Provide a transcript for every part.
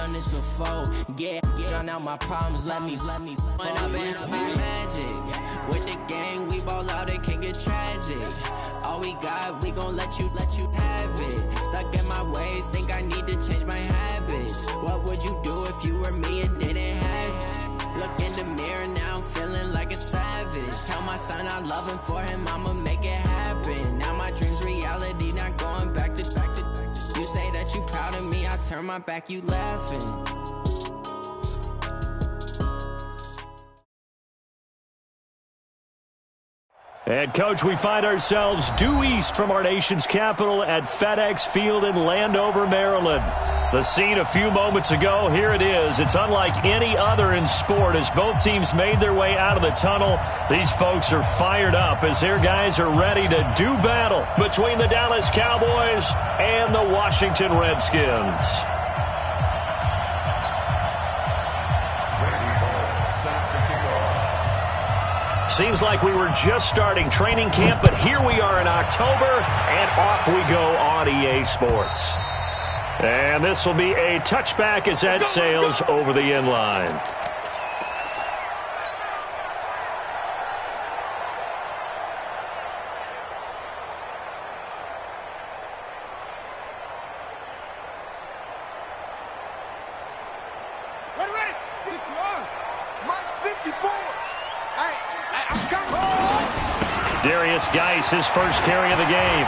done this before. Drown out my problems, let me. When I've been up is magic. With the gang, we ball out, it can get tragic. All we got, we gon' let you have it. Stuck in my ways, think I need to change my habits. What would you do if you were me and didn't have it? Look in the mirror, now I'm feeling like a savage. Tell my son I love him, for him I'ma make it happen. Now my dream's reality, not going back to. You say that you proud of me, I turn my back, you laughing. And, Coach, we find ourselves due east from our nation's capital at FedEx Field in Landover, Maryland. The scene a few moments ago, here it is. It's unlike any other in sport as both teams made their way out of the tunnel. These folks are fired up as their guys are ready to do battle between the Dallas Cowboys and the Washington Redskins. Seems like we were just starting training camp, but here we are in October, and off we go on EA Sports. And this will be a touchback as that sails over the end line. Geis, his first carry of the game.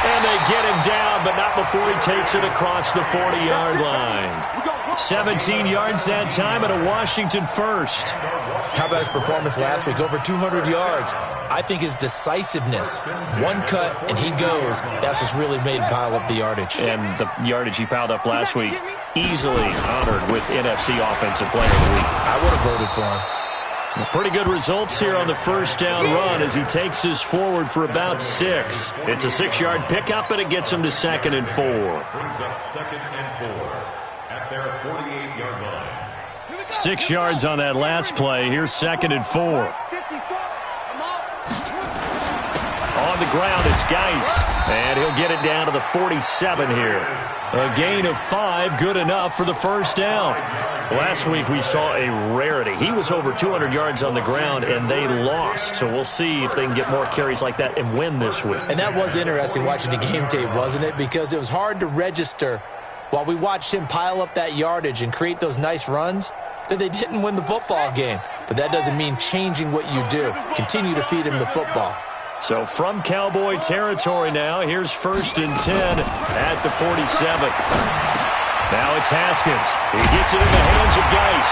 And they get him down, but not before he takes it across the 40-yard line. 17 yards that time and a Washington first. How about his performance last week? Over 200 yards. I think his decisiveness. One cut, and he goes. That's what's really made him pile up the yardage. And the yardage he piled up last week, easily honored with NFC Offensive Player of the Week. I would have voted for him. Pretty good results here on the first down run as he takes this forward for about 6. It's a 6-yard pickup, and it gets him to 2nd and 4. Brings up 2nd and 4 at their 48-yard line. 6 yards on that last play. Here's 2nd and 4. On the ground, it's Geis, and he'll get it down to the 47 here. A gain of 5, good enough for the first down. Last week we saw a rarity. He was over 200 yards on the ground, and they lost. So we'll see if they can get more carries like that and win this week. And that was interesting watching the game tape, wasn't it? Because it was hard to register while we watched him pile up that yardage and create those nice runs that they didn't win the football game. But that doesn't mean changing what you do. Continue to feed him the football. So from Cowboy territory now, here's 1st and 10 at the 47. Now it's Haskins. He gets it in the hands of Geis.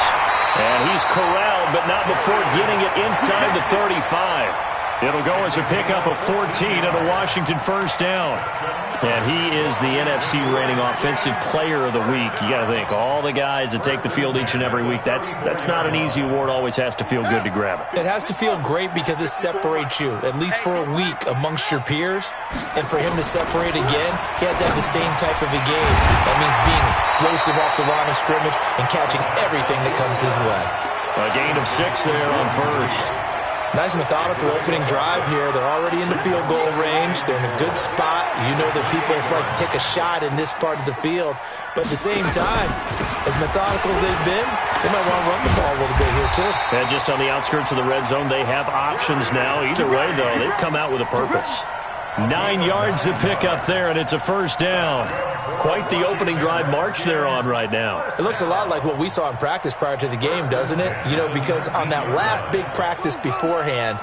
And he's corralled, but not before getting it inside the 35. It'll go as a pickup of 14 and a Washington first down. And he is the NFC rating Offensive Player of the Week. You got to think, all the guys that take the field each and every week, that's not an easy award. Always has to feel good to grab it. It has to feel great because it separates you, at least for a week, amongst your peers. And for him to separate again, he has to have the same type of a game. That means being explosive off the line of scrimmage and catching everything that comes his way. A gain of 6 there on first. Nice methodical opening drive here. They're already in the field goal range. They're in a good spot. You know that people like to take a shot in this part of the field. But at the same time, as methodical as they've been, they might want to run the ball a little bit here too. And just on the outskirts of the red zone, they have options now. Either way, though, they've come out with a purpose. 9 yards to pick up there, and it's a first down. Quite the opening drive march they're on right now. It looks a lot like what we saw in practice prior to the game, doesn't it? You know, because on that last big practice beforehand,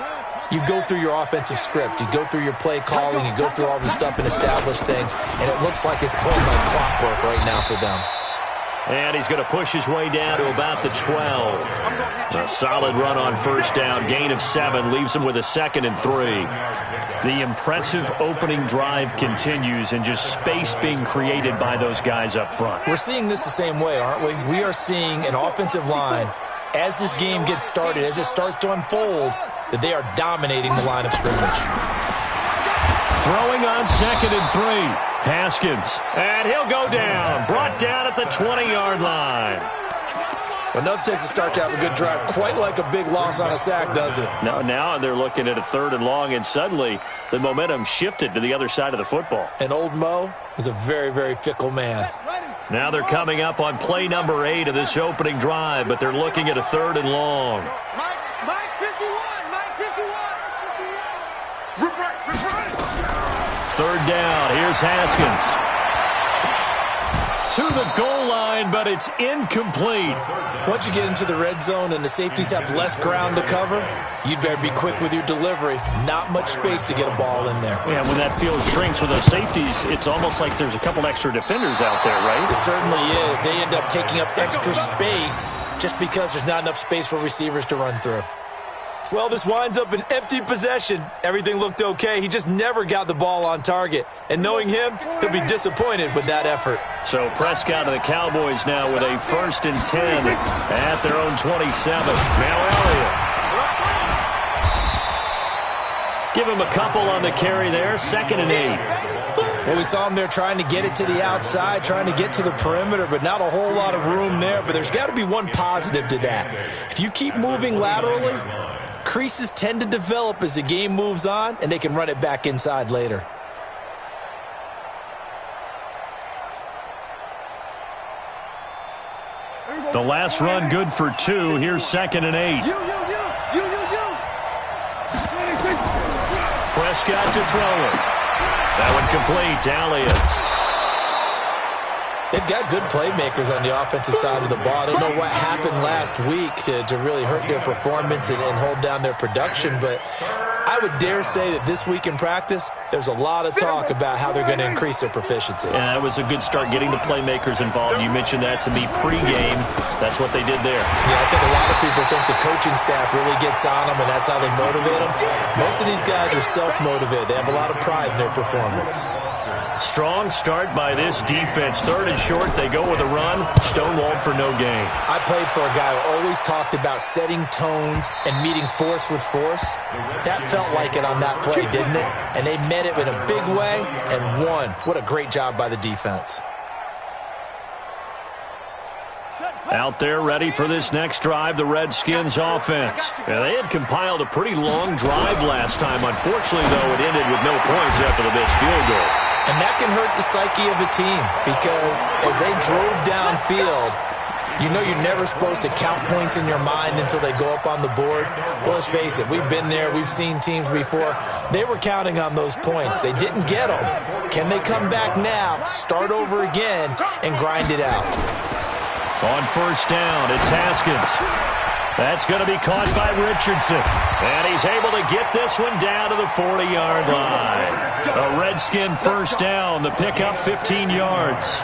you go through your offensive script. You go through your play calling. You go through all the stuff and establish things. And it looks like it's going like clockwork right now for them. And he's going to push his way down to about the 12. A solid run on first down. Gain of 7 leaves him with a 2nd and 3. The impressive opening drive continues and just space being created by those guys up front. We're seeing this the same way, aren't we? We are seeing an offensive line, as this game gets started, as it starts to unfold, that they are dominating the line of scrimmage. Throwing on 2nd and 3. Haskins, and he'll go down. Brought down at the 20-yard line. Well, enough takes to start to have a good drive. Quite like a big loss on a sack, does it? No, now they're looking at a 3rd and long, and suddenly the momentum shifted to the other side of the football. And old Mo is a very, very fickle man. Now they're coming up on play number 8 of this opening drive, but they're looking at a 3rd and long. Mike 51, Mike 51. Third down, here's Haskins. To the goal line, but it's incomplete. Once you get into the red zone and the safeties have less ground to cover, you'd better be quick with your delivery. Not much space to get a ball in there. Yeah, when that field shrinks with those safeties, it's almost like there's a couple extra defenders out there, right? It certainly is. They end up taking up extra space just because there's not enough space for receivers to run through. Well, this winds up an empty possession. Everything looked okay. He just never got the ball on target. And knowing him, he'll be disappointed with that effort. So Prescott and the Cowboys now with a 1st and 10 at their own 27. Now Elliott. Give him a couple on the carry there. 2nd and 8. Well, we saw him there trying to get it to the outside, trying to get to the perimeter, but not a whole lot of room there. But there's got to be one positive to that. If you keep moving laterally, creases tend to develop as the game moves on, and they can run it back inside later. The last run good for 2. Here's 2nd and 8. Prescott to throw it. That one complete to Elliott. They've got good playmakers on the offensive side of the ball. I don't know what happened last week to really hurt their performance and hold down their production, but I would dare say that this week in practice, there's a lot of talk about how they're going to increase their proficiency. And that was a good start getting the playmakers involved. You mentioned that to me pregame. That's what they did there. Yeah, I think a lot of people think the coaching staff really gets on them, and that's how they motivate them. Most of these guys are self-motivated. They have a lot of pride in their performance. Strong start by this defense. 3rd and short, they go with a run. Stonewalled for no gain. I played for a guy who always talked about setting tones and meeting force with force. That felt like it on that play, didn't it? And they met it in a big way and won. What a great job by the defense. Out there ready for this next drive, the Redskins offense. Yeah, they had compiled a pretty long drive last time. Unfortunately, though, it ended with no points after the missed field goal. And that can hurt the psyche of a team because as they drove downfield, you know you're never supposed to count points in your mind until they go up on the board. Well, let's face it, we've been there. We've seen teams before. They were counting on those points. They didn't get them. Can they come back now, start over again, and grind it out? On 1st down, it's Haskins. That's going to be caught by Richardson. And he's able to get this one down to the 40-yard line. A Redskin 1st down. The pickup 15 yards.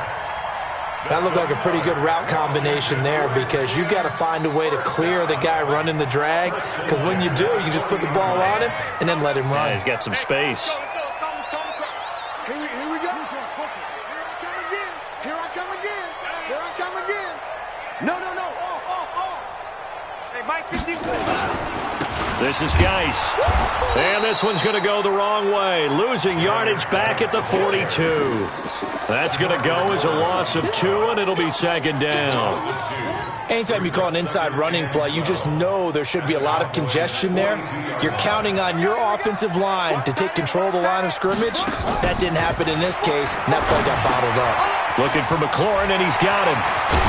That looked like a pretty good route combination there because you've got to find a way to clear the guy running the drag because when you do, you just put the ball on him and then let him run. Yeah, he's got some space. Here we go. Here I come again. No. Hey, Mike 51. This is Geis. And this one's going to go the wrong way. Losing yardage back at the 42. That's going to go as a loss of 2, and it'll be 2nd down. Anytime you call an inside running play, you just know there should be a lot of congestion there. You're counting on your offensive line to take control of the line of scrimmage. That didn't happen in this case, and that play got bottled up. Looking for McLaurin, and he's got him.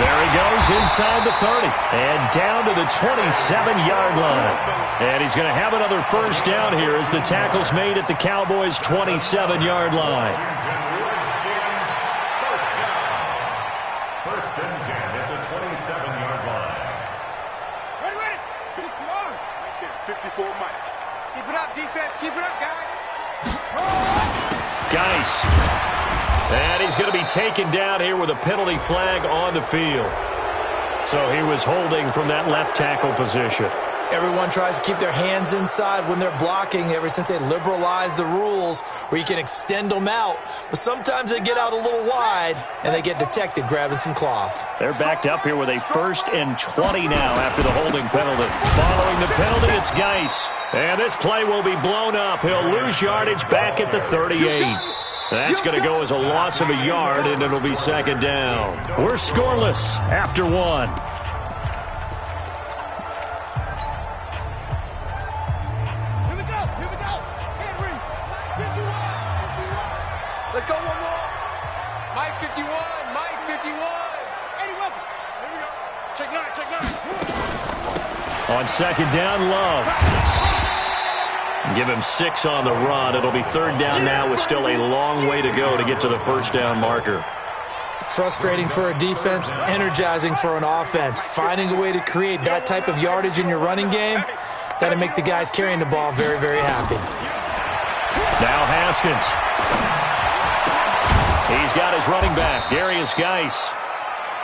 There he goes inside the 30 and down to the 27-yard line. And he's going to have another 1st down here as the tackle's made at the Cowboys' 27-yard line. 1st and 10 at the 27-yard line. Ready. 54, Mike. Keep it up, defense. Keep it up, guys. Geis. And he's going to be taken down here with a penalty flag on the field. So he was holding from that left tackle position. Everyone tries to keep their hands inside when they're blocking ever since they liberalized the rules where you can extend them out. But sometimes they get out a little wide and they get detected grabbing some cloth. They're backed up here with a 1st and 20 now after the holding penalty. Following the penalty, it's Geis. And this play will be blown up. He'll lose yardage back at the 38. That's going to go as a loss of a yard, and it'll be 2nd down. We're scoreless after 1. Let's go one more. Mike 51. On second down, Love. Give him 6 on the run. It'll be third down now with still a long way to go to get to the first down marker. Frustrating for a defense, energizing for an offense. Finding a way to create that type of yardage in your running game, that'll make the guys carrying the ball very, very happy. Now Haskins. He's got his running back, Darius Geis.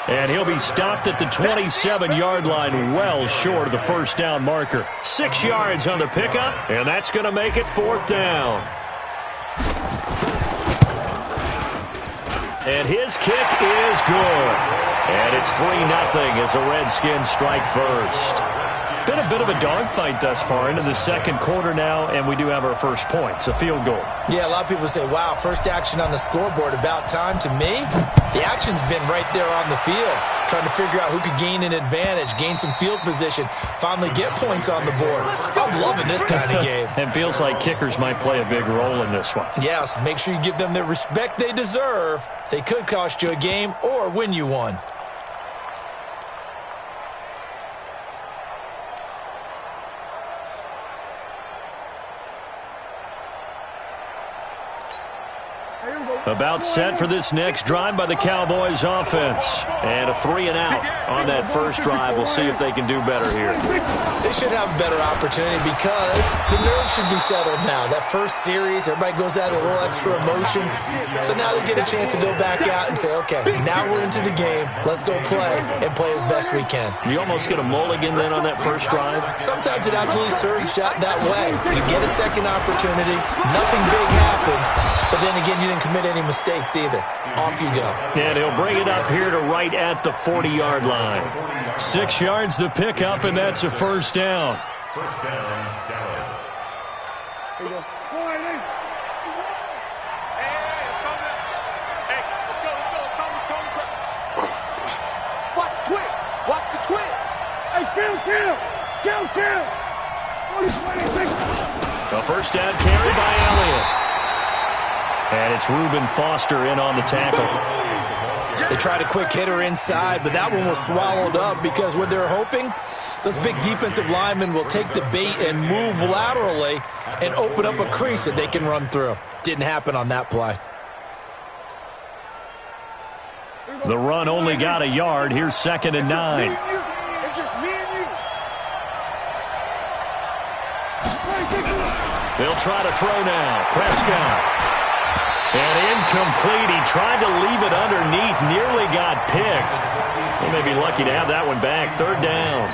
And he'll be stopped at the 27-yard line, well short of the first down marker. 6 yards on the pickup, and that's going to make it fourth down. And his kick is good. And it's 3-0 as the Redskins strike first. Been a bit of a dogfight thus far into the second quarter now, and we do have our first points, a field goal. Yeah, a lot of people say, wow, first action on the scoreboard, about time. To me, the action's been right there on the field, trying to figure out who could gain an advantage, gain some field position, finally get points on the board. I'm loving this kind of game. It feels like kickers might play a big role in this one. Yes, make sure you give them the respect they deserve. They could cost you a game or win you one. About set for this next drive by the Cowboys offense. And a 3-and-out on that first drive. We'll see if they can do better here. They should have a better opportunity because the nerves should be settled now. That first series, everybody goes out with a little extra emotion. So now they get a chance to go back out and say, okay, now we're into the game. Let's go play and play as best we can. You almost get a mulligan then on that first drive? Sometimes it absolutely serves that way. You get a second opportunity. Nothing big happened. But then again, you didn't commit any mistakes either. Off you go. And he'll bring it up here to right at the 40-yard line. 6 yards the pickup, and that's a first down. First down, Dallas. Here you go. Watch the twist. Watch the twist. Hey, kill. A first down carry by Elliott. And it's Reuben Foster in on the tackle. They tried a quick hitter inside, but that one was swallowed up because what they're hoping, those big defensive linemen will take the bait and move laterally and open up a crease that they can run through. Didn't happen on that play. The run only got a yard. Here's 2nd and 9. It's just me and you. They'll try to throw now. Prescott. And incomplete. He tried to leave it underneath. Nearly got picked. They may be lucky to have that one back. Third down.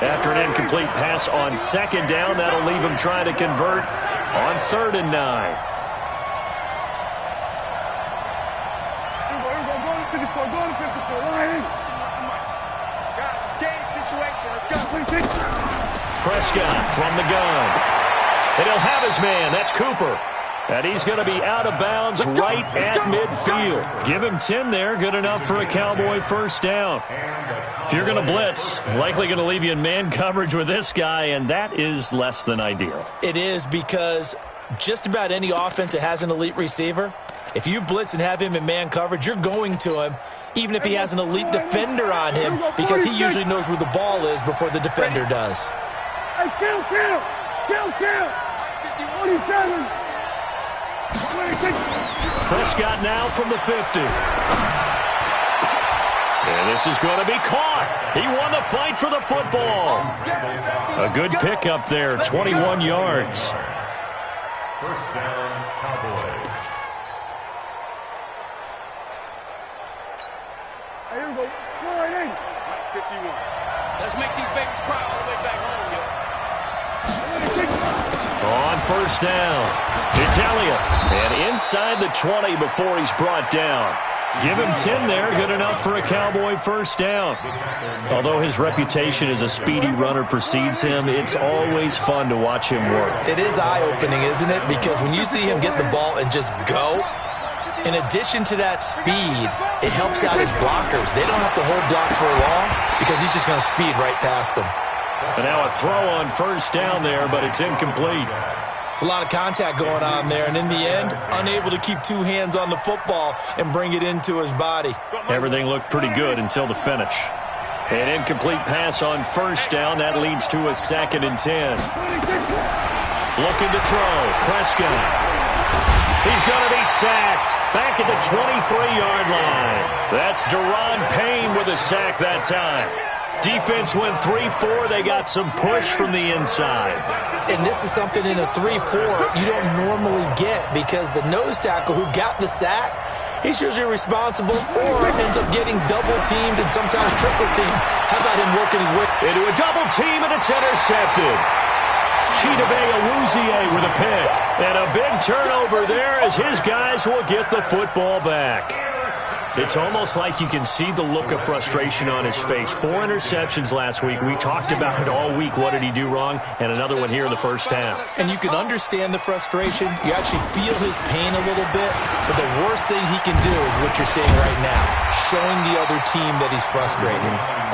After an incomplete pass on second down, that'll leave him trying to convert on 3rd and 9. Prescott from the gun. And he'll have his man. That's Cooper. And he's going to be out of bounds right at midfield. Give him 10 there. Good enough for a Cowboy first down. If you're going to blitz, likely going to leave you in man coverage with this guy, and that is less than ideal. It is because just about any offense that has an elite receiver, if you blitz and have him in man coverage, you're going to him, even if he has an elite defender on him, because he usually knows where the ball is before the defender does. Hey, kill. 47. Prescott now from the 50. And this is going to be caught. He won the fight for the football. A good pickup there, 21 yards. First down, Cowboys. Here we go. 51. Let's make these babies cry all the way back home, yo. On first down, it's Elliott. And inside the 20 before he's brought down. Give him 10 there, good enough for a Cowboy first down. Although his reputation as a speedy runner precedes him, it's always fun to watch him work. It is eye-opening, isn't it? Because when you see him get the ball and just go, in addition to that speed, it helps out his blockers. They don't have to hold blocks for long because he's just going to speed right past them. And now a throw on first down there, but it's incomplete. It's a lot of contact going on there, and in the end, unable to keep two hands on the football and bring it into his body. Everything looked pretty good until the finish. An incomplete pass on first down. That leads to a 2nd and 10. Looking to throw. Prescott. He's going to be sacked. Back at the 23-yard line. That's Deron Payne with a sack that time. Defense went 3-4. They got some push from the inside. And this is something in a 3-4 you don't normally get because the nose tackle who got the sack, he's usually responsible or ends up getting double-teamed and sometimes triple-teamed. How about him working his way into a double team, and it's intercepted. Chidobe Awuzie with a pick. And a big turnover there as his guys will get the football back. It's almost like you can see the look of frustration on his face. 4 interceptions last week. We talked about it all week. What did he do wrong? And another one here in the first half. And you can understand the frustration. You actually feel his pain a little bit. But the worst thing he can do is what you're seeing right now, showing the other team that he's frustrated.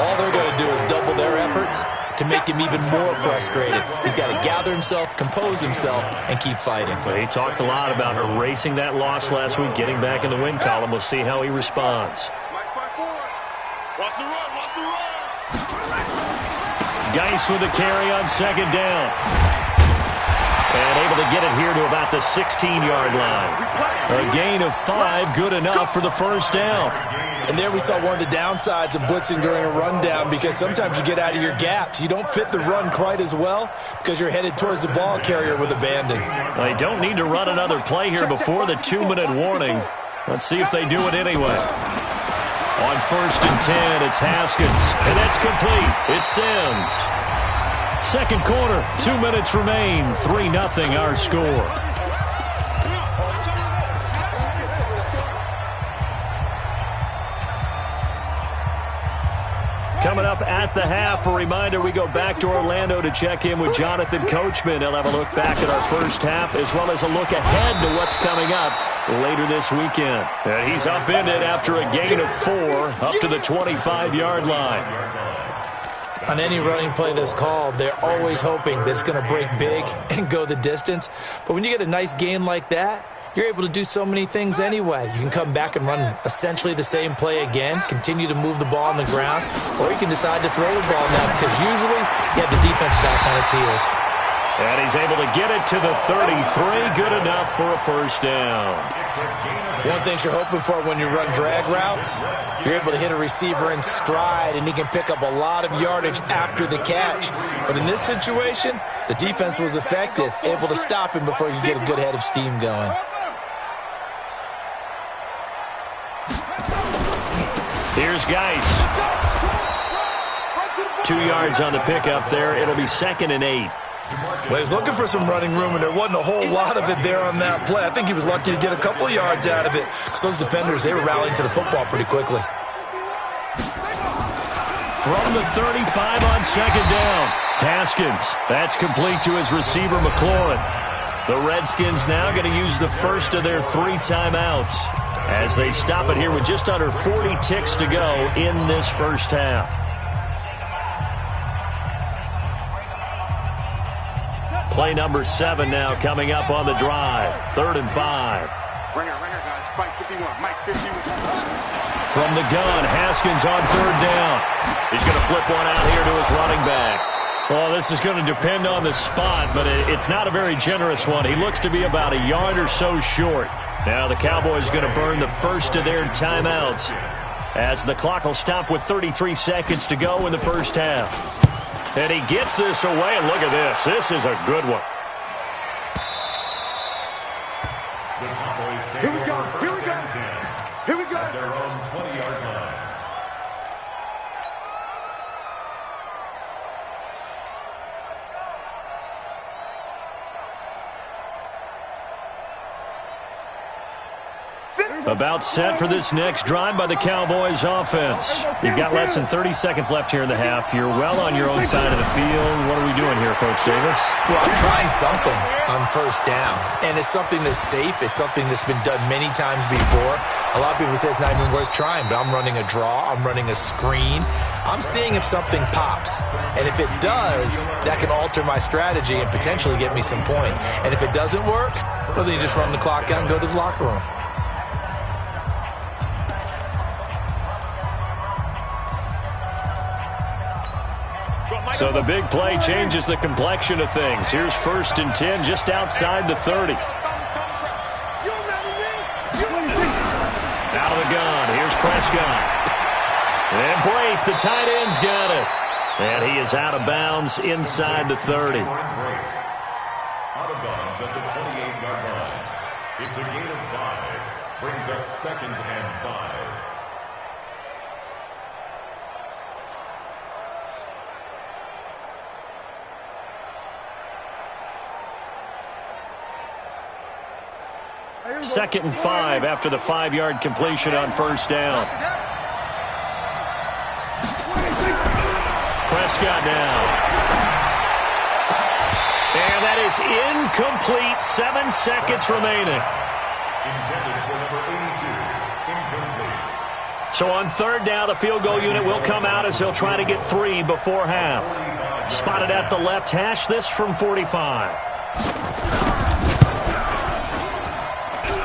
All they're going to do is double their efforts to make him even more frustrated. He's got to gather himself, compose himself, and keep fighting. Well, he talked a lot about erasing that loss last week, getting back in the win column. We'll see how he responds. Watch the run, watch the run. Geis with a carry on 2nd down. And able to get it here to about the 16-yard line. A gain of 5, good enough for the first down. And there we saw one of the downsides of blitzing during a rundown because sometimes you get out of your gaps. You don't fit the run quite as well because you're headed towards the ball carrier with abandon. They don't need to run another play here before the 2-minute warning. Let's see if they do it anyway. On 1st and 10, it's Haskins. And that's complete. It's Sims. Second quarter, 2 minutes remain. 3-0 our score. Coming up at the half, a reminder, we go back to Orlando to check in with Jonathan Coachman. He'll have a look back at our first half as well as a look ahead to what's coming up later this weekend. And he's upended after a gain of 4 up to the 25-yard line. On any running play that's called, they're always hoping that it's going to break big and go the distance. But when you get a nice gain like that, you're able to do so many things anyway. You can come back and run essentially the same play again, continue to move the ball on the ground, or you can decide to throw the ball now because usually you have the defense back on its heels. And he's able to get it to the 33, good enough for a first down. One thing you're hoping for when you run drag routes, you're able to hit a receiver in stride and he can pick up a lot of yardage after the catch. But in this situation, the defense was effective, able to stop him before you get a good head of steam going. Here's Geis. 2 yards on the pickup there. It'll be 2nd and 8. Well, he was looking for some running room, and there wasn't a whole lot of it there on that play. I think he was lucky to get a couple of yards out of it because those defenders, they were rallying to the football pretty quickly. From the 35 on 2nd down, Haskins. That's complete to his receiver, McLaurin. The Redskins now going to use the first of their 3 timeouts as they stop it here with just under 40 ticks to go in this first half. Play number 7 now coming up on the drive. 3rd and 5. Ringer, guys. Mike 51. Mike 51. From the gun, Haskins on 3rd down. He's going to flip one out here to his running back. Well, this is going to depend on the spot, but it's not a very generous one. He looks to be about a yard or so short. Now the Cowboys going to burn the first of their timeouts as the clock will stop with 33 seconds to go in the first half. And he gets this away, and look at this. This is a good one. Here we go. Here we go. Here we go. At their own 20-yard line. About set for this next drive by the Cowboys offense. You've got less than 30 seconds left here in the half. You're well on your own side of the field. What are we doing here, Coach Davis? Well, I'm trying something on 1st down, and it's something that's safe. It's something that's been done many times before. A lot of people say it's not even worth trying, but I'm running a draw. I'm running a screen. I'm seeing if something pops, and if it does, that can alter my strategy and potentially get me some points. And if it doesn't work, well, then you just run the clock out and go to the locker room. So the big play changes the complexion of things. Here's 1st and 10 just outside the 30. Out of the gun. Here's Prescott. And Blake, the tight end's got it. And he is out of bounds inside the 30. Out of bounds at the 28-yard line. It's a gain of 5. Brings up 2nd and 5. Second and 5 after the 5-yard completion on 1st down. Prescott now. And that is incomplete. 7 seconds remaining. Intended for number 82. Incomplete. So on 3rd down, the field goal unit will come out as he'll try to get 3 before half. Spotted at the left hash, this from 45.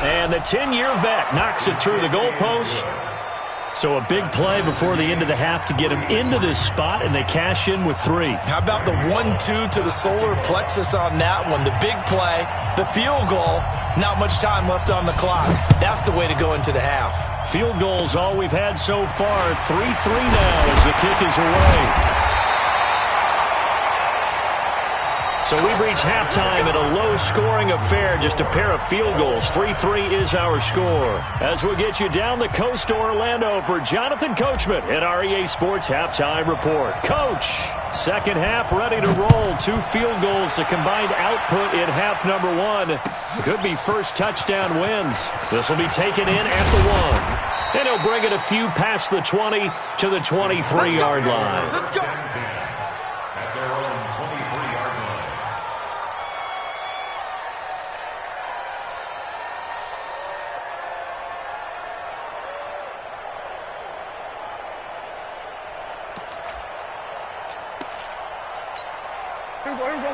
And the 10-year vet knocks it through the goalpost. So a big play before the end of the half to get him into this spot, and they cash in with 3. How about the 1-2 to the solar plexus on that one? The big play, the field goal, not much time left on the clock. That's the way to go into the half. Field goals all we've had so far. 3-3 now as the kick is away. So we've reached halftime at a low-scoring affair, just a pair of field goals. 3-3 is our score. As we'll get you down the coast to Orlando for Jonathan Coachman at REA Sports Halftime Report. Coach, second half ready to roll. 2 field goals, the combined output in half number 1. Could be first touchdown wins. This will be taken in at the 1. And he'll bring it a few past the 20 to the 23-yard line. At their own 23-yard line.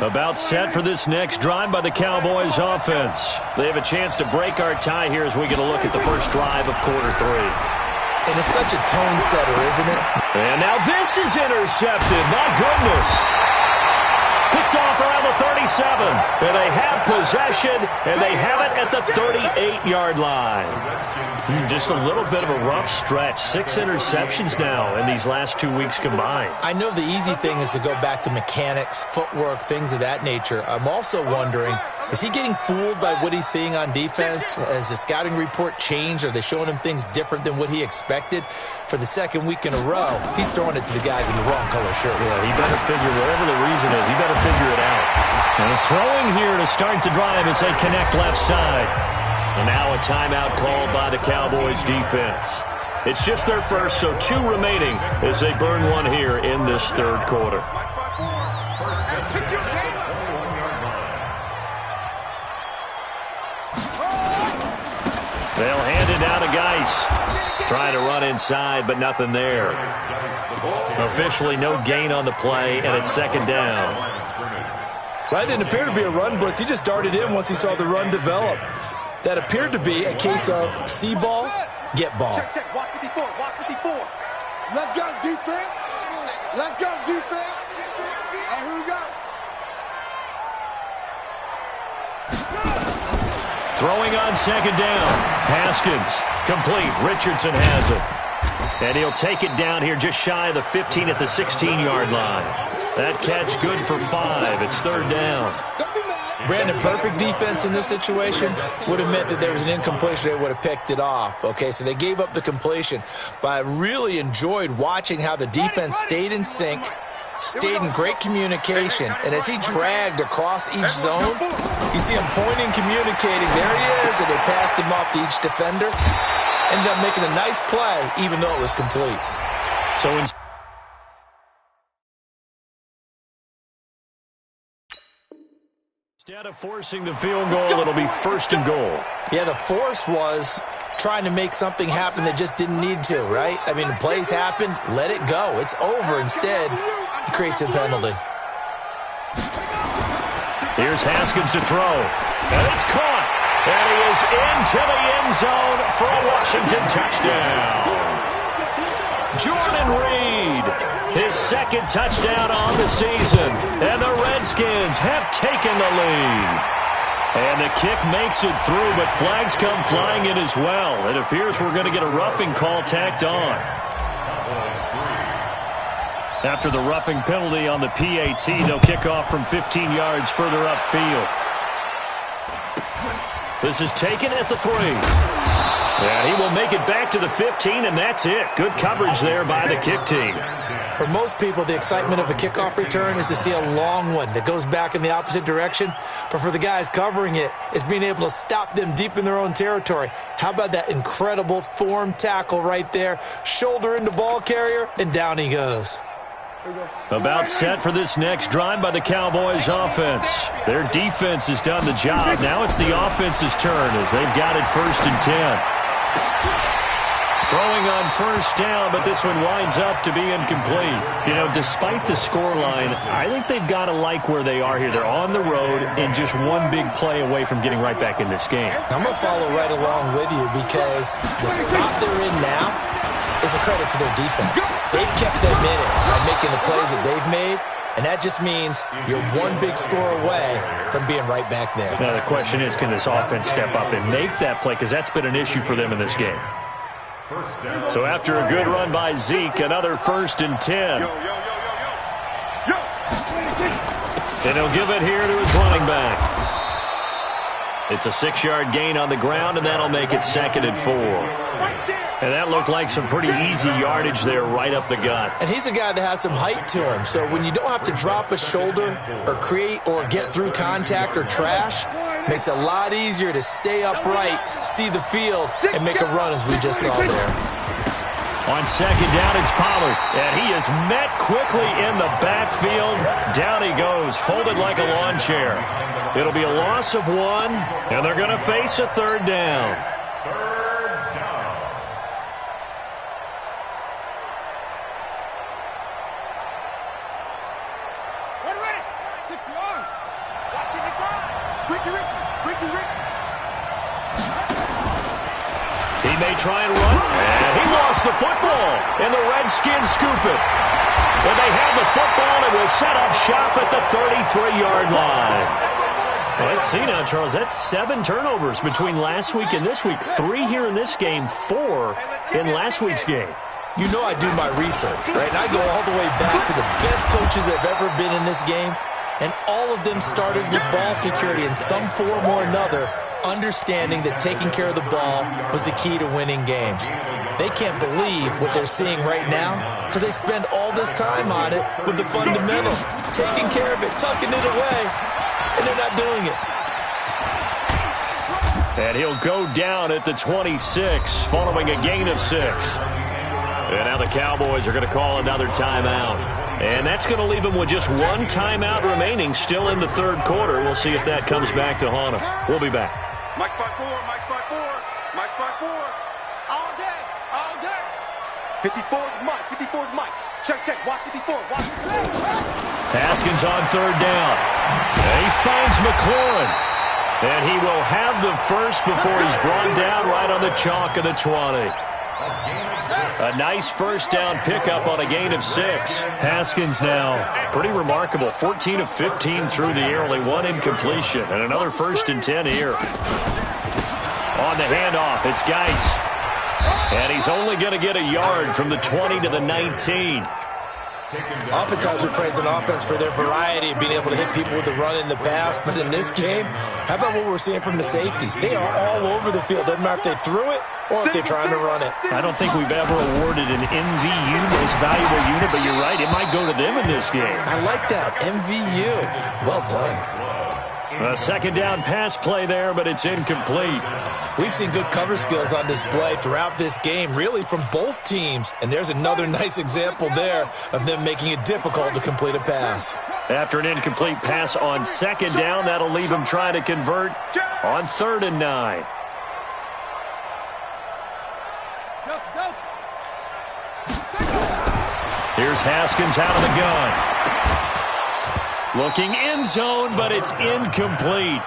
About set for this next drive by the Cowboys offense. They have a chance to break our tie here as we get a look at the first drive of quarter 3. And it's such a tone setter, isn't it? And now this is intercepted. My goodness. Picked off around the 37. And they have possession, and they have it at the 38-yard line. Just a little bit of a rough stretch. 6 interceptions now in these last 2 weeks combined. I know the easy thing is to go back to mechanics, footwork, things of that nature. I'm also wondering, is he getting fooled by what he's seeing on defense? Has the scouting report changed? Are they showing him things different than what he expected? For the second week in a row, he's throwing it to the guys in the wrong color shirts. Yeah, he better figure, whatever the reason is, he better figure it out. And throwing here to start the drive as they connect left side. And now a timeout called by the Cowboys defense. It's just their first, so 2 remaining as they burn 1 here in this 3rd quarter. They'll hand it down to Geis. Trying to run inside, but nothing there. Officially no gain on the play, and it's 2nd down. Well, that didn't appear to be a run blitz. He just darted in once he saw the run develop. That appeared to be a case of see ball, get ball. Check. Watch 54. Let's go, defense. And here we go. Throwing on 2nd down. Haskins, complete. Richardson has it. And he'll take it down here just shy of the 15 at the 16-yard line. That catch good for 5. It's 3rd down. Brandon, perfect defense in this situation would have meant that there was an incompletion. They would have picked it off. Okay, so they gave up the completion. But I really enjoyed watching how the defense stayed in sync, stayed in great communication. And as he dragged across each zone, you see him pointing, communicating. There he is, and they passed him off to each defender. Ended up making a nice play, even though it was complete. So instead of forcing the field goal, it'll be 1st and goal. Yeah, the force was trying to make something happen that just didn't need to, right? I mean, the plays happen, let it go. It's over. Instead, he creates a penalty. Here's Haskins to throw. And it's caught. And he is into the end zone for a Washington touchdown. Jordan Reed, his second touchdown on the season. And the Redskins have taken the lead. And the kick makes it through, but flags come flying in as well. It appears we're going to get a roughing call tacked on. After the roughing penalty on the PAT, they'll kick off from 15 yards further upfield. This is taken at the 3. And he will make it back to the 15, and that's it. Good coverage there by the kick team. For most people, the excitement of a kickoff return is to see a long one that goes back in the opposite direction. But for the guys covering it, it's being able to stop them deep in their own territory. How about that incredible form tackle right there? Shoulder into ball carrier, and down he goes. About set for this next drive by the Cowboys offense. Their defense has done the job. Now it's the offense's turn as they've got it 1st and 10. Throwing on 1st down, but this one winds up to be incomplete. You know, despite the scoreline, I think they've got to like where they are here. They're on the road and just one big play away from getting right back in this game. I'm going to follow right along with you because the spot they're in now is a credit to their defense. They've kept them in it by making the plays that they've made, and that just means you're one big score away from being right back there. Now the question is, can this offense step up and make that play? Because that's been an issue for them in this game. So after a good run by Zeke, another 1st and 10. And he'll give it here to his running back. It's a 6-yard gain on the ground, and that'll make it 2nd and 4. And that looked like some pretty easy yardage there right up the gut. And he's a guy that has some height to him. So when you don't have to drop a shoulder or create or get through contact or trash, makes it a lot easier to stay upright, see the field, and make a run as we just saw there. On 2nd down, it's Pollard. And he is met quickly in the backfield. Down he goes, folded like a lawn chair. It'll be a loss of 1, and they're going to face a 3rd down. He may try and run, and he lost the football, and the Redskins scoop it. When they had the football, it was set up shop at the 33-yard line. Let's see now, Charles. That's 7 turnovers between last week and this week. 3 here in this game, 4 in last week's game. You know I do my research, right? And I go all the way back to the best coaches that have ever been in this game, and all of them started with ball security in some form or another, understanding that taking care of the ball was the key to winning games. They can't believe what they're seeing right now because they spend all this time on it with the fundamentals, taking care of it, tucking it away, and they're not doing it. And he'll go down at the 26, following a gain of 6. And now the Cowboys are going to call another timeout. And that's going to leave them with just 1 timeout remaining still in the 3rd quarter. We'll see if that comes back to haunt them. We'll be back. Mike 5-4, Mike 5-4, Mike 5-4. All day, all day. 54 is Mike, 54 is Mike. Check, check, watch 54, watch 54. Haskins on 3rd down. And he finds McLaurin. And he will have the first before he's brought down right on the chalk of the 20. A nice 1st down pickup on a gain of 6. Haskins now, pretty remarkable. 14 of 15 through the air, only 1 incompletion. And another 1st and 10 here. On the handoff, it's Geis. And he's only going to get a yard from the 20 to the 19. Oftentimes we praise an offense for their variety of being able to hit people with the run in the pass, but in this game, how about what we're seeing from the safeties? They are all over the field. Doesn't matter if they threw it or if they're trying to run it. I don't think we've ever awarded an MVU, most valuable unit, but you're right, it might go to them in this game. I like that, MVU. Well done. A 2nd down pass play there, but it's incomplete. We've seen good cover skills on display throughout this game, really from both teams. And there's another nice example there of them making it difficult to complete a pass. After an incomplete pass on 2nd down, that'll leave him trying to convert on 3rd and 9. Here's Haskins out of the gun. Looking end zone, but it's incomplete.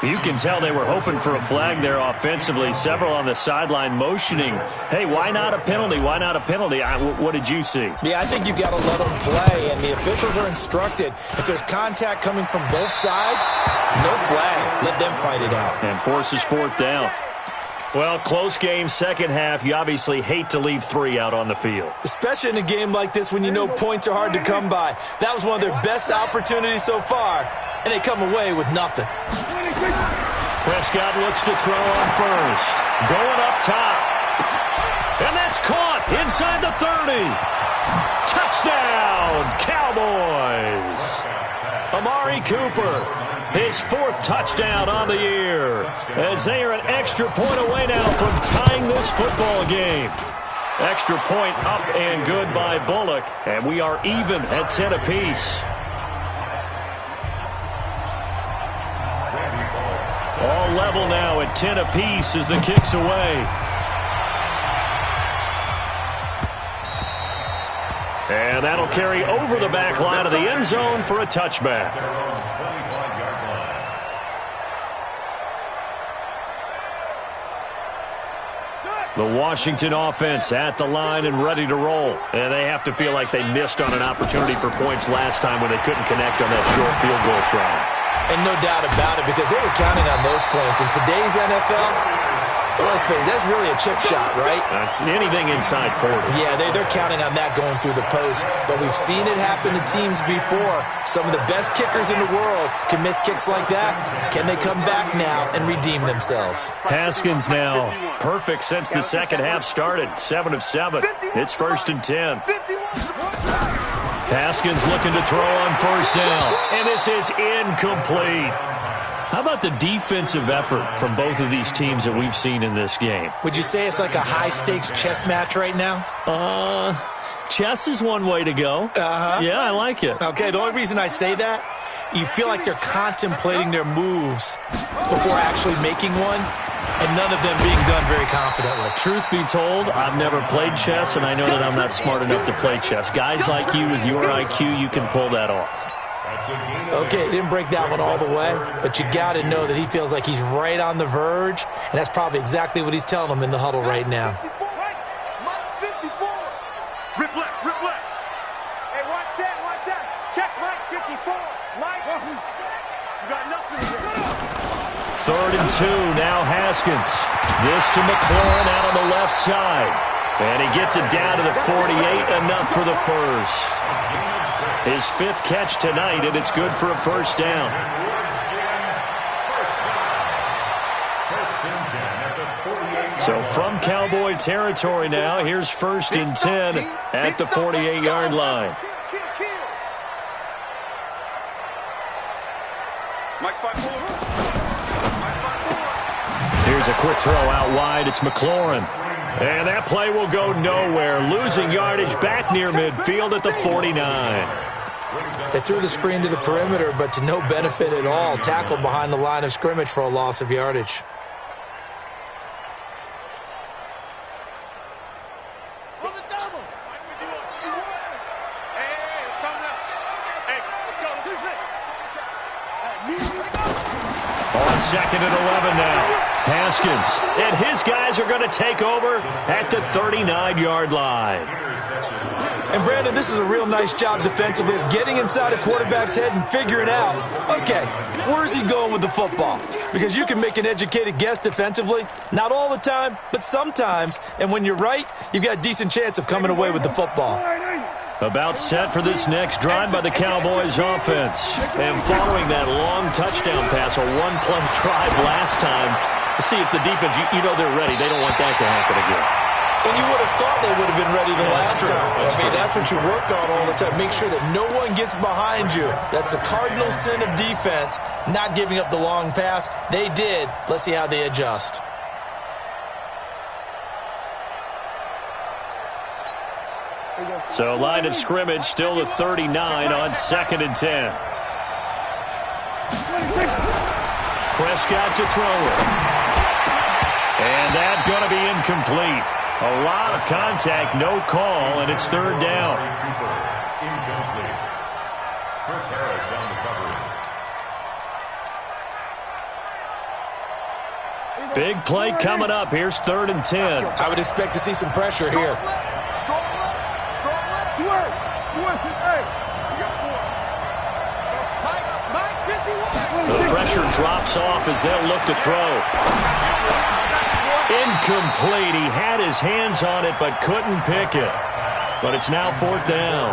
You can tell they were hoping for a flag there offensively. Several on the sideline motioning, hey, why not a penalty? Why not a penalty? What did you see? Yeah, I think you've got to let them play, and the officials are instructed. If there's contact coming from both sides, no flag. Let them fight it out. And forces fourth down. Well, close game, second half. You obviously hate to leave 3 out on the field. Especially in a game like this when you know points are hard to come by. That was one of their best opportunities so far, and they come away with nothing. Prescott looks to throw on first. Going up top. And that's caught inside the 30. Touchdown, Cowboys. Amari Cooper, his 4th touchdown on the year, as they are an extra point away now from tying this football game. Extra point up and good by Bullock, and we are even at 10 apiece. All level now at 10 apiece as the kick's away. And that'll carry over the back line of the end zone for a touchback. The Washington offense at the line and ready to roll. And they have to feel like they missed on an opportunity for points last time when they couldn't connect on that short field goal try. And no doubt about it, because they were counting on those points. In today's NFL, let's face it, that's really a chip shot, right? That's anything inside 40. Yeah, they're counting on that going through the post. But we've seen it happen to teams before. Some of the best kickers in the world can miss kicks like that. Can they come back now and redeem themselves? Haskins now perfect since the second half started. 7 of 7. It's 1st and 10. Haskins looking to throw on first down. And this is incomplete. How about the defensive effort from both of these teams that we've seen in this game? Would you say it's like a high-stakes chess match right now? Chess is one way to go. Yeah, I like it. Okay, the only reason I say that, you feel like they're contemplating their moves before actually making one, and none of them being done very confidently. Truth be told, I've never played chess, and I know that I'm not smart enough to play chess. Guys like you with your IQ, you can pull that off. Okay, he didn't break that one all the way, but you got to know that he feels like he's right on the verge, and that's probably exactly what he's telling them in the huddle right now. Rip left, rip left. Hey, watch that. Check Mike 54. Mike, you got nothing here. 3rd and 2, now Haskins. This to McLaurin out on the left side. And he gets it down to the 48, enough for the first. His 5th catch tonight, and it's good for a first down. So from Cowboy territory now, here's 1st and 10 at the 48-yard line. Here's a quick throw out wide. It's McLaurin. And that play will go nowhere. Losing yardage back near midfield at the 49. They threw the screen to the perimeter, but to no benefit at all. Tackled behind the line of scrimmage for a loss of yardage. On 2nd and 11 now. Haskins. And his guys are going to take over at the 39-yard line. And, Brandon, this is a real nice job defensively of getting inside a quarterback's head and figuring out, okay, where's he going with the football? Because you can make an educated guess defensively. Not all the time, but sometimes. And when you're right, you've got a decent chance of coming away with the football. About set for this next drive by the Cowboys offense. And following that long touchdown pass, a one-play drive last time, see if the defense, you know they're ready. They don't want that to happen again. And you would have thought they would have been ready the last time. That's what you work on all the time. Make sure that no one gets behind you. That's the cardinal sin of defense, not giving up the long pass. They did. Let's see how they adjust. So line of scrimmage still the 39 on 2nd and 10. Prescott to throw it. And that's going to be incomplete. A lot of contact, no call, and it's 3rd down. Incomplete. Chris Harris on the coverage. Big play coming up. Here's 3rd and 10. I would expect to see some pressure here. The pressure drops off as they'll look to throw. Incomplete. He had his hands on it but couldn't pick it. But it's now 4th down.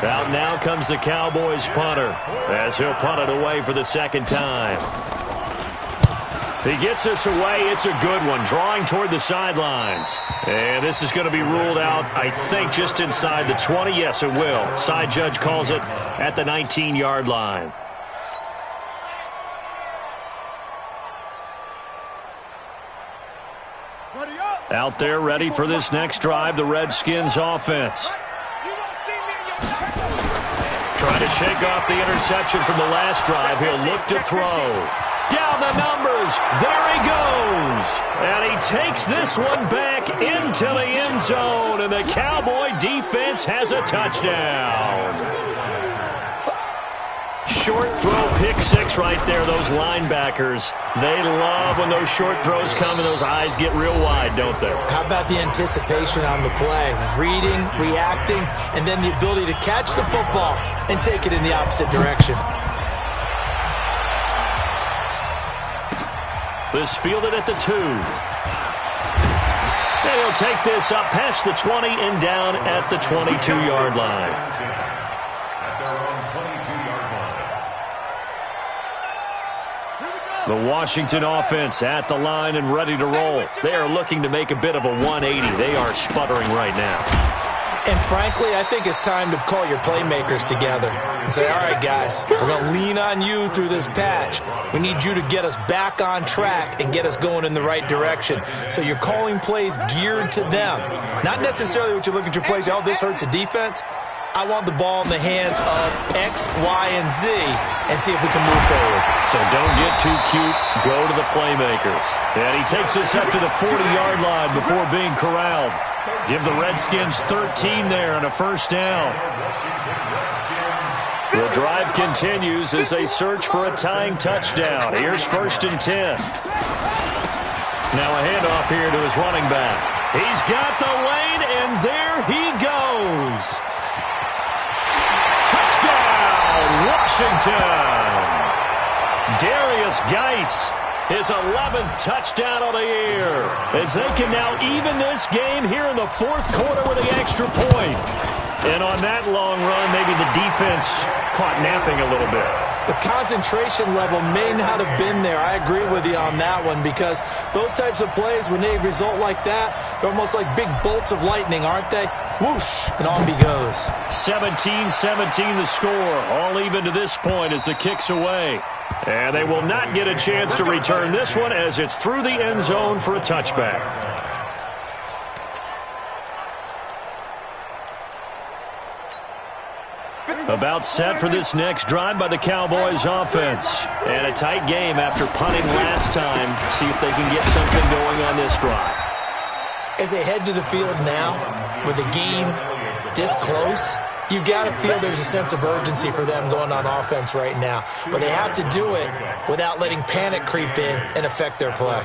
Out now comes the Cowboys punter as he'll punt it away for the 2nd time. He gets us away. It's a good one, drawing toward the sidelines. And this is going to be ruled out, I think, just inside the 20. Yes, it will. Side judge calls it at the 19-yard line. Out there ready for this next drive, the Redskins offense. Trying to shake off the interception from the last drive. He'll look to throw. Down the numbers. There he goes. And he takes this one back into the end zone. And the Cowboy defense has a touchdown. Short throw, pick 6 right there. Those linebackers, they love when those short throws come and those eyes get real wide, don't they? How about the anticipation on the play? Reading, reacting, and then the ability to catch the football and take it in the opposite direction. This fielded at the 2. And he'll take this up past the 20 and down at the 22-yard line. The Washington offense at the line and ready to roll. They are looking to make a bit of a 180. They are sputtering right now. And frankly, I think it's time to call your playmakers together and say, all right, guys, we're going to lean on you through this patch. We need you to get us back on track and get us going in the right direction. So you're calling plays geared to them. Not necessarily what you look at your plays, oh, this hurts the defense. I want the ball in the hands of X, Y, and Z and see if we can move forward. So don't get too cute. Go to the playmakers. And he takes us up to the 40-yard line before being corralled. Give the Redskins 13 there and a 1st down. The drive continues as they search for a tying touchdown. Here's 1st and 10. Now a handoff here to his running back. He's got the lane, and there he goes. Washington. Darius Geis, his 11th touchdown of the year, as they can now even this game here in the 4th quarter with the extra point. And on that long run, maybe the defense caught napping a little bit. The concentration level may not have been there. I agree with you on that one, because those types of plays, when they result like that, they're almost like big bolts of lightning, aren't they? Whoosh, and off he goes. 17-17 the score. All even to this point as the kick's away. And they will not get a chance to return this one as it's through the end zone for a touchback. About set for this next drive by the Cowboys offense. And a tight game after punting last time. See if they can get something going on this drive. As they head to the field now, with the game this close, you've got to feel there's a sense of urgency for them going on offense right now. But they have to do it without letting panic creep in and affect their play.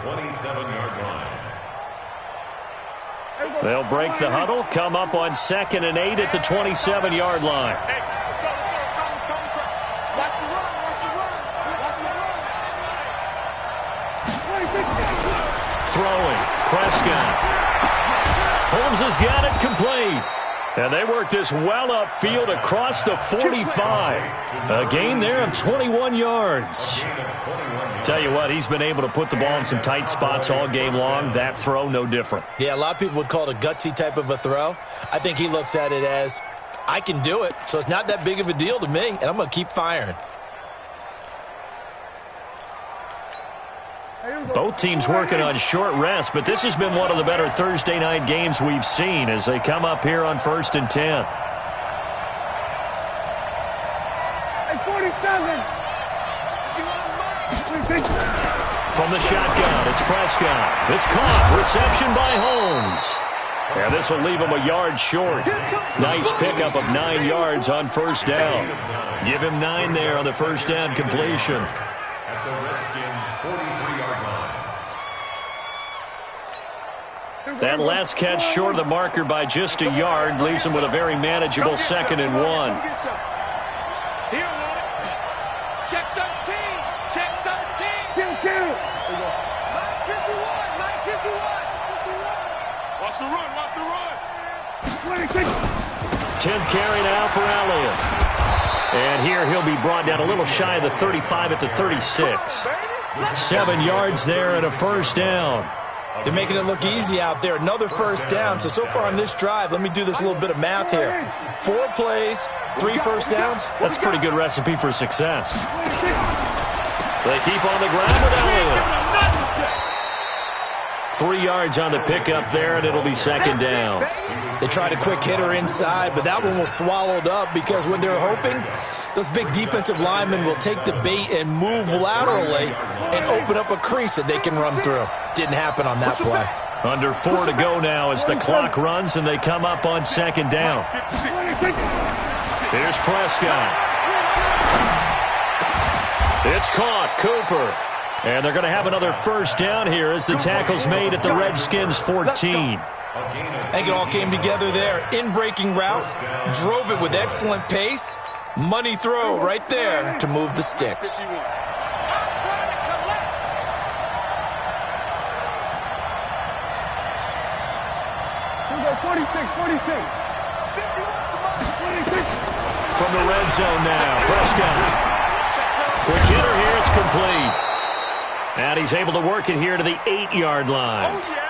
They'll break the huddle, come up on 2nd and 8 at the 27-yard line. Throwing, Prescott. Holmes has got it complete. And they work this well upfield across the 45. A gain there of 21 yards. Tell you what, he's been able to put the ball in some tight spots all game long. That throw, no different. Yeah, a lot of people would call it a gutsy type of a throw. I think he looks at it as, I can do it, so it's not that big of a deal to me, and I'm going to keep firing. Both teams working on short rest, but this has been one of the better Thursday night games we've seen as they come up here on 1st and 10. From the shotgun, it's Prescott. It's caught. Reception by Holmes. And this will leave him a yard short. Nice pickup of 9 yards on 1st down. Give him 9 there on the 1st down completion. At the Redskins' 43-yard line. That last catch short of the marker by just a yard leaves him with a very manageable 2nd and 1. Check 13. Check 13. Kill. Mike 51. Mike 51. Watch the run. Watch the run. 10th carry now for Elliott. And here he'll be brought down a little shy of the 35 at the 36. 7 yards there and a first down. They're making it look easy out there. Another first down. So far on this drive, let me do this little bit of math here. 4 plays, 3 first downs. That's a pretty good recipe for success. They keep on the ground with Elliott. 3 yards on the pickup there, and it'll be 2nd down. They tried a quick hitter inside, but that one was swallowed up because when they're hoping, those big defensive linemen will take the bait and move laterally and open up a crease that they can run through. Didn't happen on that play. Under 4 to go now as the clock runs and they come up on 2nd down. Here's Prescott. It's caught. Cooper. And they're going to have another first down here as the tackle's made at the Redskins' 14. I think it all came together there. In-breaking route, drove it with excellent pace. Money throw right there to move the sticks. From the red zone now, Prescott. Quick hitter here, it's complete. And he's able to work it here to the 8-yard line. Oh, yeah.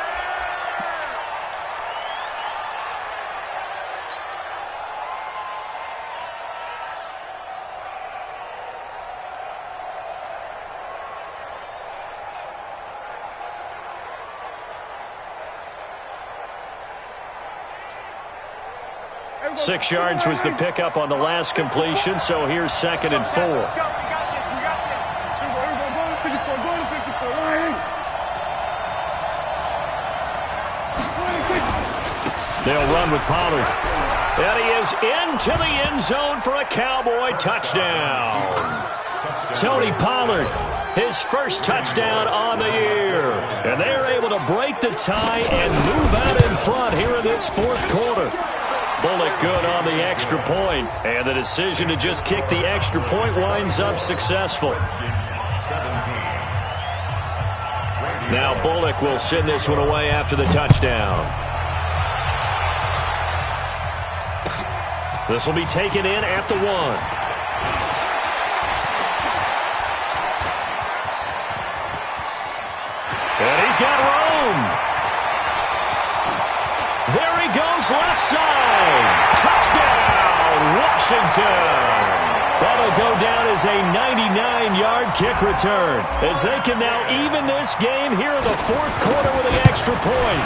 6 yards was the pickup on the last completion, so here's 2nd and 4. They'll run with Pollard. And he is into the end zone for a Cowboy touchdown. Tony Pollard, his first touchdown on the year. And they are able to break the tie and move out in front here in this 4th quarter. Bullock good on the extra point, and the decision to just kick the extra point winds up successful. Now Bullock will send this one away after the touchdown. This will be taken in at the 1. And he's got room. There he goes, left side. Touchdown, Washington. That'll go down as a 99-yard kick return, as they can now even this game here in the 4th quarter with an extra point.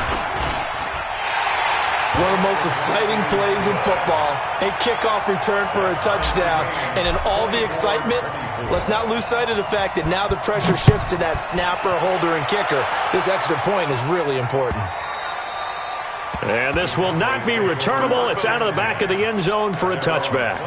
One of the most exciting plays in football, a kickoff return for a touchdown. And in all the excitement, let's not lose sight of the fact that now the pressure shifts to that snapper, holder, and kicker. This extra point is really important. And this will not be returnable. It's out of the back of the end zone for a touchback.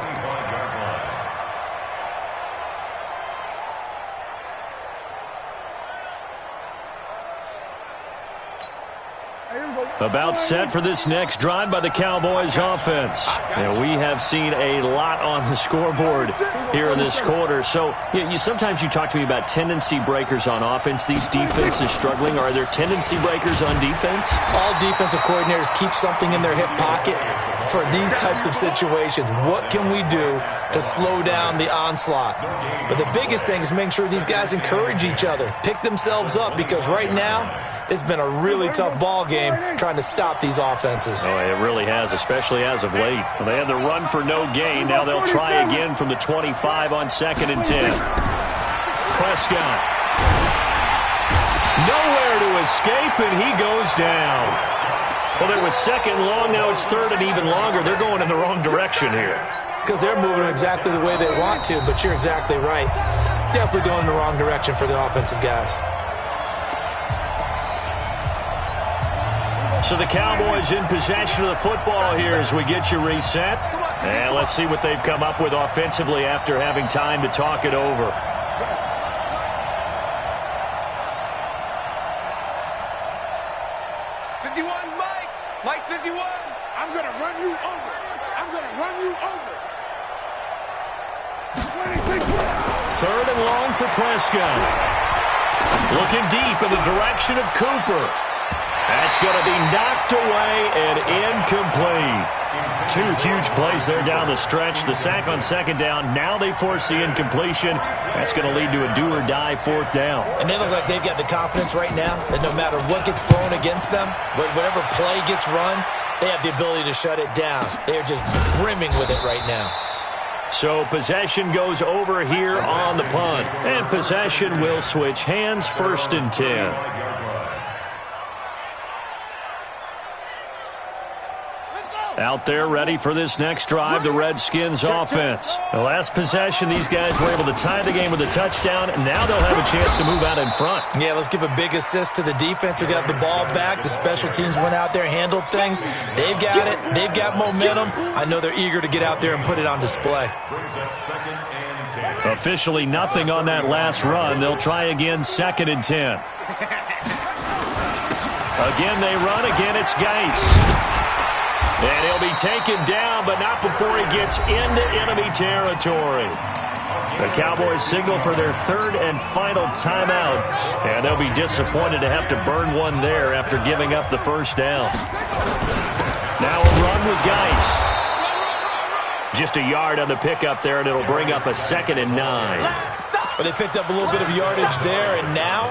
About set for this next drive by the Cowboys offense. And we have seen a lot on the scoreboard here in this quarter. So sometimes you talk to me about tendency breakers on offense. These defenses struggling. Are there tendency breakers on defense? All defensive coordinators keep something in their hip pocket for these types of situations. What can we do to slow down the onslaught? But the biggest thing is making sure these guys encourage each other, pick themselves up, because right now it's been a really tough ball game trying to stop these offenses. Oh, it really has, especially as of late. Well, they had the run for no gain. Now they'll try again from the 25 on 2nd and 10. Prescott. Nowhere to escape, and he goes down. Well, there was 2nd long. Now it's 3rd and even longer. They're going in the wrong direction here. Because they're moving exactly the way they want to, but you're exactly right. Definitely going in the wrong direction for the offensive guys. So the Cowboys in possession of the football here as we get you reset. And let's see what they've come up with offensively after having time to talk it over. you over. I'm going to run you over. Third and long for Prescott. Looking deep in the direction of Cooper. That's going to be knocked away and incomplete. Two huge plays there down the stretch. The sack on second down. Now they force the incompletion. That's going to lead to a do-or-die fourth down. And they look like they've got the confidence right now that no matter what gets thrown against them, whatever play gets run, they have the ability to shut it down. They are just brimming with it right now. So possession goes over here on the punt. And possession will switch hands, 1st and 10. Out there ready for this next drive, the Redskins offense. The last possession, these guys were able to tie the game with a touchdown, and now they'll have a chance to move out in front. Yeah, let's give a big assist to the defense who got the ball back. The special teams went out there, handled things. They've got it. They've got momentum. I know they're eager to get out there and put it on display. Officially nothing on that last run. They'll try again, 2nd and 10. Again, they run. Again, it's Geis. And he'll be taken down, but not before he gets into enemy territory. The Cowboys signal for their 3rd and final timeout, and they'll be disappointed to have to burn one there after giving up the first down. Now a run with Geis. Just a yard on the pickup there, and it'll bring up a 2nd and 9. But they picked up a little bit of yardage there, and now,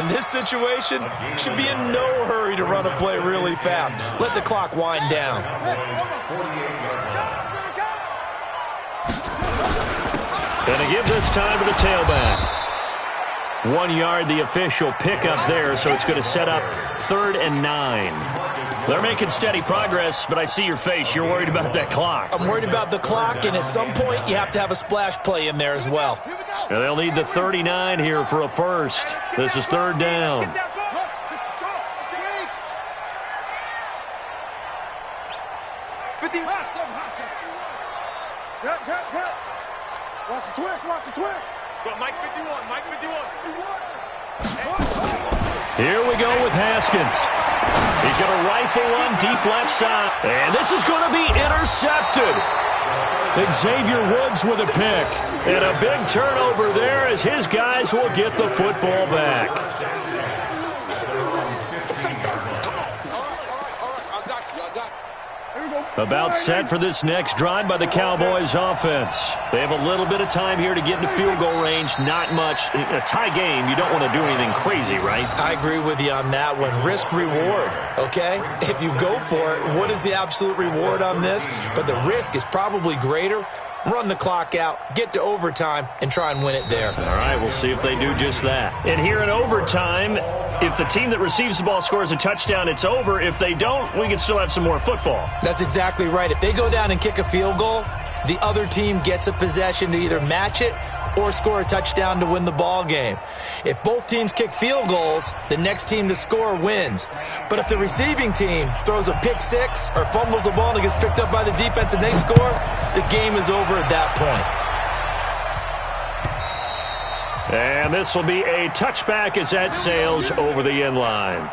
in this situation, should be in no hurry to run a play really fast. Let the clock wind down. Going to give this time to the tailback. 1 yard, the official pickup there, so it's going to set up 3rd and 9. They're making steady progress, but I see your face. You're worried about that clock. I'm worried about the clock, and at some point, you have to have a splash play in there as well. And they'll need the 39 here for a first. This is 3rd down. Watch the twist, watch the twist. Mike 51, Mike 51. Here we go with Haskins. He's going to rifle one deep left side. And this is going to be intercepted. And Xavier Woods with a pick. And a big turnover there as his guys will get the football back. About set for this next drive by the Cowboys offense. They have a little bit of time here to get into field goal range. Not much. A tie game, you don't want to do anything crazy, right? I agree with you on that one. Risk-reward, okay? If you go for it, what is the absolute reward on this? But the risk is probably greater. Run the clock out, get to overtime, and try and win it there. All right, we'll see if they do just that. And here in overtime, if the team that receives the ball scores a touchdown, it's over. If they don't, we can still have some more football. That's exactly right. If they go down and kick a field goal, the other team gets a possession to either match it or score a touchdown to win the ball game. If both teams kick field goals, the next team to score wins. But if the receiving team throws a pick six or fumbles the ball and it gets picked up by the defense and they score, the game is over at that point. And this will be a touchback as that sails over the end line.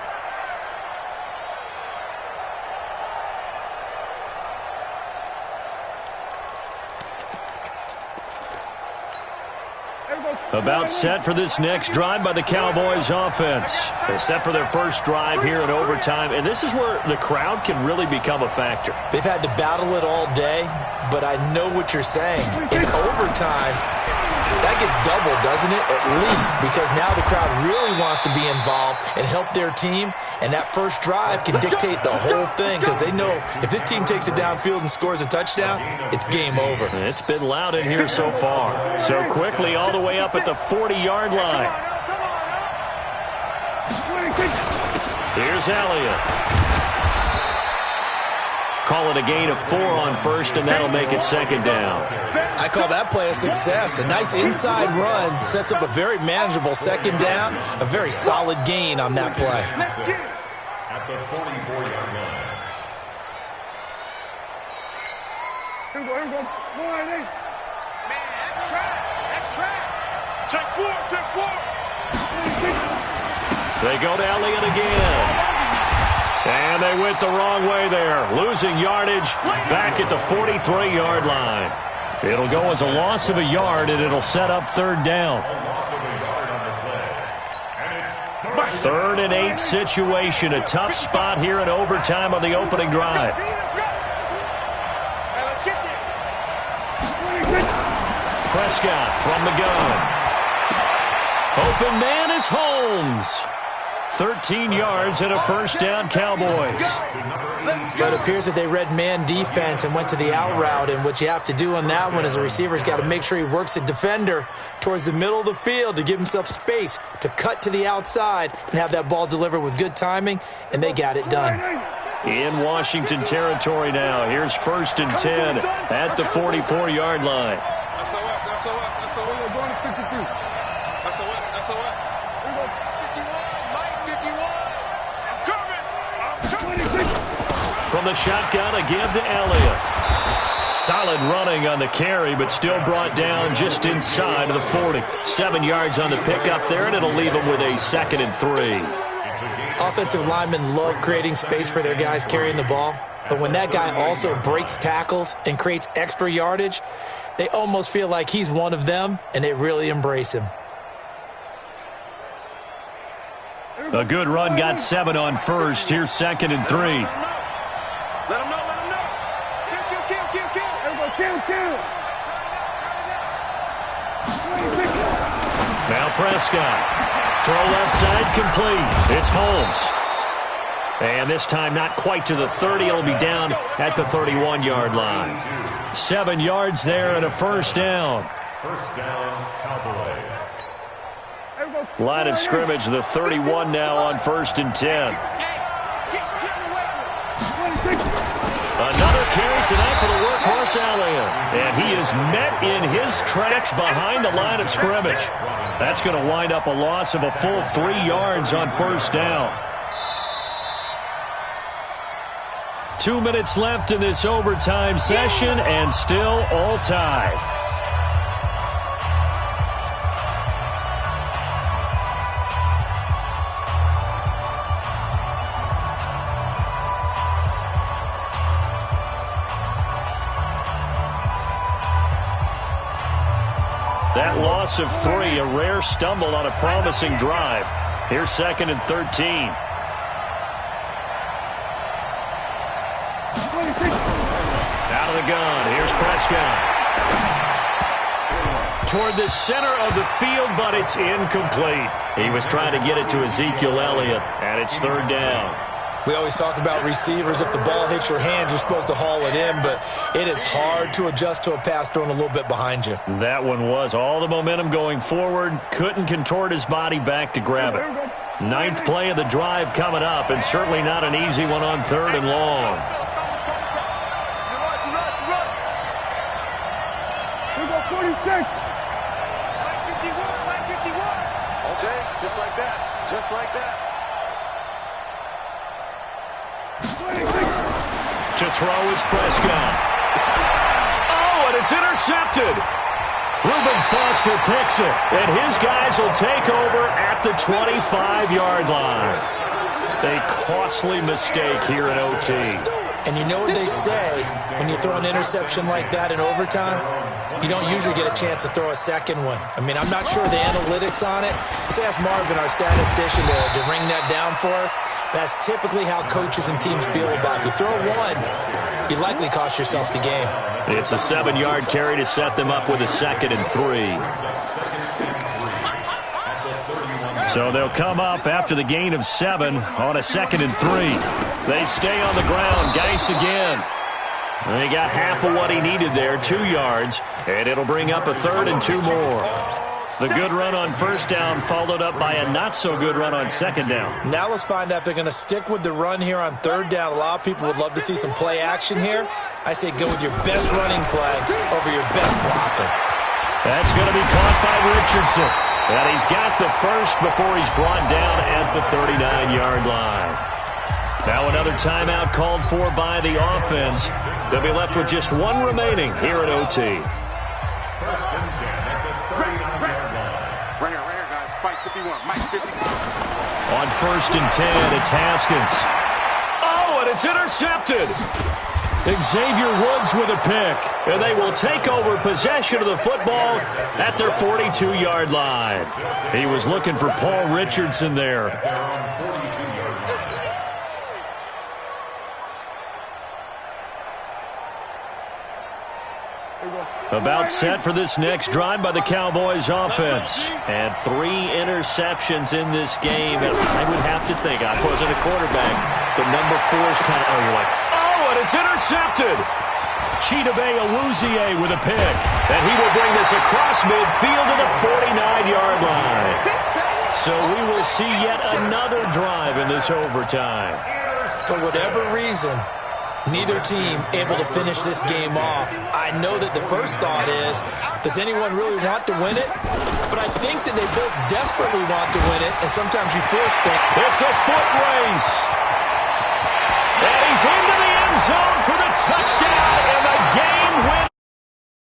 About set for this next drive by the Cowboys offense. They're set for their first drive here in overtime, and this is where the crowd can really become a factor. They've had to battle it all day, but I know what you're saying. In overtime, that gets doubled, doesn't it? At least, because now the crowd really wants to be involved and help their team, and that first drive can dictate the whole thing because they know if this team takes it downfield and scores a touchdown, it's game over. It's been loud in here so far. So quickly all the way up at the 40-yard line. Here's Elliott. Call it a gain of 4 on first, and that'll make it 2nd down. I call that play a success. A nice inside run sets up a very manageable 2nd down, a very solid gain on that play. At the 44-yard line. Here we go. Man, that's trash. That's trash. Check 4, check 4. They go to Elliott again. And they went the wrong way there, losing yardage back at the 43-yard line. It'll go as a loss of a yard, and it'll set up third down. 3rd and 8 situation, a tough spot here in overtime on the opening drive. Prescott from the gun. Open man is Holmes. 13 yards and a first down, Cowboys. But it appears that they read man defense and went to the out route, and what you have to do on that one is a receiver's got to make sure he works the defender towards the middle of the field to give himself space to cut to the outside and have that ball delivered with good timing, and they got it done. In Washington territory now. Here's 1st and 10 at the 44-yard line. From the shotgun, a give to Elliott. Solid running on the carry, but still brought down just inside of the 40. 7 yards on the pickup there, and it'll leave them with a 2nd and 3. Offensive linemen love creating space for their guys carrying the ball, but when that guy also breaks tackles and creates extra yardage, they almost feel like he's one of them, and they really embrace him. A good run got 7 on first. Here's 2nd and 3. Let him know, let him know. Kill. Everybody kill. Now Prescott. Throw left side complete. It's Holmes. And this time not quite to the 30. It'll be down at the 31-yard line. 7 yards there and a first down. First down, Cowboys. Line of scrimmage, the 31 now on 1st and 10. Another carry tonight for the workhorse Elliott. And he is met in his tracks behind the line of scrimmage. That's going to wind up a loss of a full 3 yards on first down. 2 minutes left in this overtime session, and still all tied. That loss of 3, a rare stumble on a promising drive. Here's 2nd and 13. Out of the gun. Here's Prescott. Toward the center of the field, but it's incomplete. He was trying to get it to Ezekiel Elliott, and it's 3rd down. We always talk about receivers. If the ball hits your hand, you're supposed to haul it in, but it is hard to adjust to a pass thrown a little bit behind you. That one was all the momentum going forward. Couldn't contort his body back to grab it. 9th play of the drive coming up, and certainly not an easy one on 3rd and long. We got 46. 51. All day, just like that. Just like that. To throw is Prescott. Oh, and it's intercepted. Reuben Foster picks it, and his guys will take over at the 25-yard line. A costly mistake here in OT. And you know what they say, when you throw an interception like that in overtime, you don't usually get a chance to throw a second one. I mean, I'm not sure the analytics on it. Let's ask Marvin, our statistician, to ring that down for us. That's typically how coaches and teams feel about it. You throw one, you likely cost yourself the game. It's a 7-yard carry to set them up with a 2nd and 3. So they'll come up after the gain of 7 on a 2nd and 3. They stay on the ground. Geis again. They got half of what he needed there, 2 yards, and it'll bring up a 3rd and 2 more. The good run on first down followed up by a not-so-good run on second down. Now let's find out if they're going to stick with the run here on 3rd down. A lot of people would love to see some play action here. I say go with your best running play over your best blocker. That's going to be caught by Richardson. And he's got the first before he's brought down at the 39-yard line. Now another timeout called for by the offense. They'll be left with just 1 remaining here at OT. First and 10 at the 39-yard line. Right here, guys. Fight 51. Mike 50. On 1st and 10, it's Haskins. and it's intercepted. Xavier Woods with a pick, and they will take over possession of the football at their 42-yard line. He was looking for Paul Richardson there. About set for this next drive by the Cowboys offense. And 3 interceptions in this game. And I would have to think, I wasn't a quarterback, but number 4 is kind of, you're like, and it's intercepted. Chidobe Awuzie with a pick. And he will bring this across midfield to the 49-yard line. So we will see yet another drive in this overtime. For whatever reason, neither team able to finish this game off. I know that the first thought is, does anyone really want to win it? But I think that they both desperately want to win it, and sometimes you force things. It's a foot race. And he's into the end zone for the touchdown.